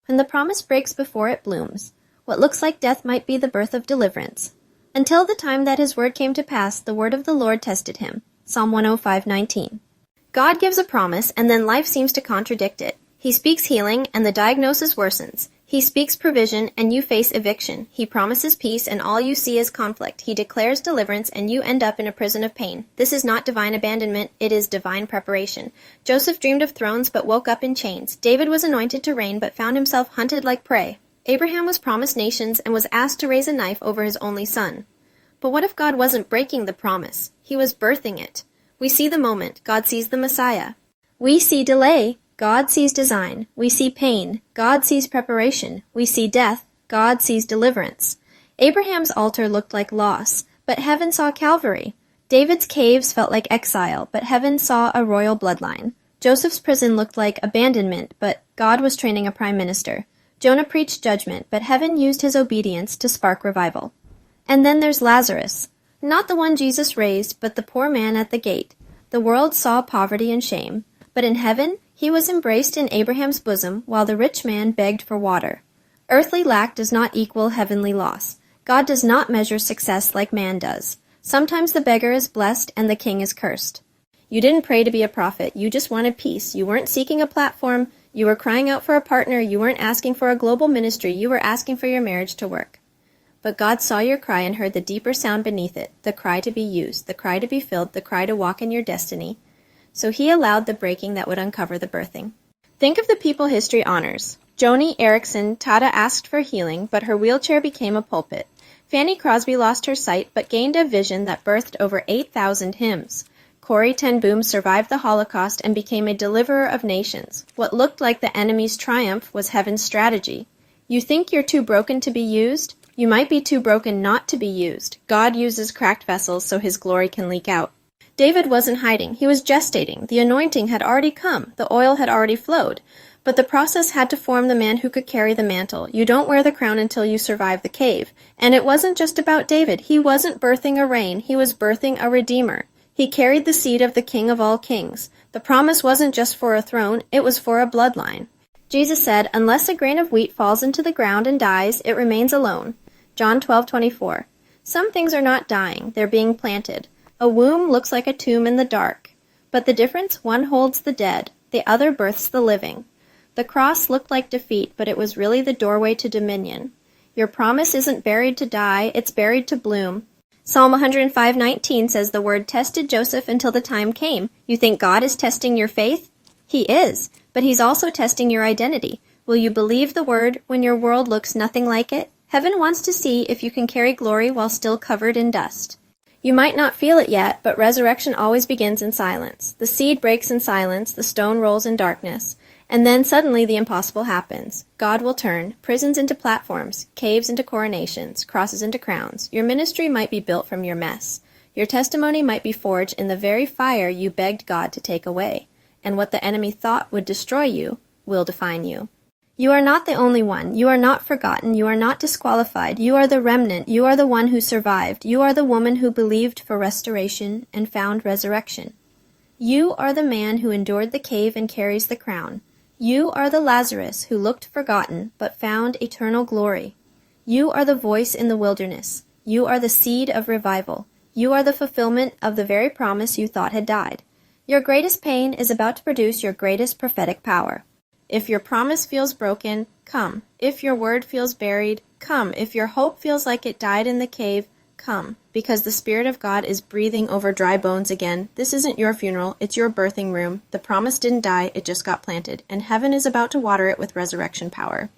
When the promise breaks before it blooms, what looks like death might be the birth of deliverance. Until the time that his word came to pass, the word of the Lord tested him. Psalm 105:19. God gives a promise, and then life seems to contradict it. He speaks healing, and the diagnosis worsens. He speaks provision, and you face eviction. He promises peace, and all you see is conflict. He declares deliverance, and you end up in a prison of pain. This is not divine abandonment, it is divine preparation. Joseph dreamed of thrones, but woke up in chains. David was anointed to reign, but found himself hunted like prey. Abraham was promised nations, and was asked to raise a knife over his only son. But what if God wasn't breaking the promise? He was birthing it. We see the moment, God sees the Messiah. We see delay, God sees design. We see pain, God sees preparation. We see death, God sees deliverance. Abraham's altar looked like loss, but heaven saw Calvary. David's caves felt like exile, but heaven saw a royal bloodline. Joseph's prison looked like abandonment, but God was training a prime minister. Jonah preached judgment, but heaven used his obedience to spark revival. And then there's Lazarus. Not the one Jesus raised, but the poor man at the gate. The world saw poverty and shame, but in heaven, he was embraced in Abraham's bosom while the rich man begged for water. Earthly lack does not equal heavenly loss. God does not measure success like man does. Sometimes the beggar is blessed and the king is cursed. You didn't pray to be a prophet. You just wanted peace. You weren't seeking a platform. You were crying out for a partner. You weren't asking for a global ministry. You were asking for your marriage to work. But God saw your cry and heard the deeper sound beneath it, the cry to be used, the cry to be filled, the cry to walk in your destiny. So he allowed the breaking that would uncover the birthing. Think of the people history honors. Joni Eareckson Tada asked for healing, but her wheelchair became a pulpit. Fanny Crosby lost her sight, but gained a vision that birthed over 8,000 hymns. Corrie ten Boom survived the Holocaust and became a deliverer of nations. What looked like the enemy's triumph was heaven's strategy. You think you're too broken to be used? You might be too broken not to be used. God uses cracked vessels so his glory can leak out. David wasn't hiding. He was gestating. The anointing had already come. The oil had already flowed. But the process had to form the man who could carry the mantle. You don't wear the crown until you survive the cave. And it wasn't just about David. He wasn't birthing a reign. He was birthing a redeemer. He carried the seed of the King of all kings. The promise wasn't just for a throne. It was for a bloodline. Jesus said, "Unless a grain of wheat falls into the ground and dies, it remains alone." John 12:24. Some things are not dying. They're being planted. A womb looks like a tomb in the dark. But the difference, one holds the dead. The other births the living. The cross looked like defeat, but it was really the doorway to dominion. Your promise isn't buried to die, it's buried to bloom. Psalm 105:19 says the word tested Joseph until the time came. You think God is testing your faith? He is, but he's also testing your identity. Will you believe the word when your world looks nothing like it? Heaven wants to see if you can carry glory while still covered in dust. You might not feel it yet, but resurrection always begins in silence. The seed breaks in silence, the stone rolls in darkness, and then suddenly the impossible happens. God will turn prisons into platforms, caves into coronations, crosses into crowns. Your ministry might be built from your mess. Your testimony might be forged in the very fire you begged God to take away. And what the enemy thought would destroy you will define you. You are not the only one. You are not forgotten. You are not disqualified. You are the remnant. You are the one who survived. You are the woman who believed for restoration and found resurrection. You are the man who endured the cave and carries the crown. You are the Lazarus who looked forgotten but found eternal glory. You are the voice in the wilderness. You are the seed of revival. You are the fulfillment of the very promise you thought had died. Your greatest pain is about to produce your greatest prophetic power. If your promise feels broken, come. If your word feels buried, come. If your hope feels like it died in the cave, come. Because the Spirit of God is breathing over dry bones again. This isn't your funeral, it's your birthing room. The promise didn't die, it just got planted. And heaven is about to water it with resurrection power.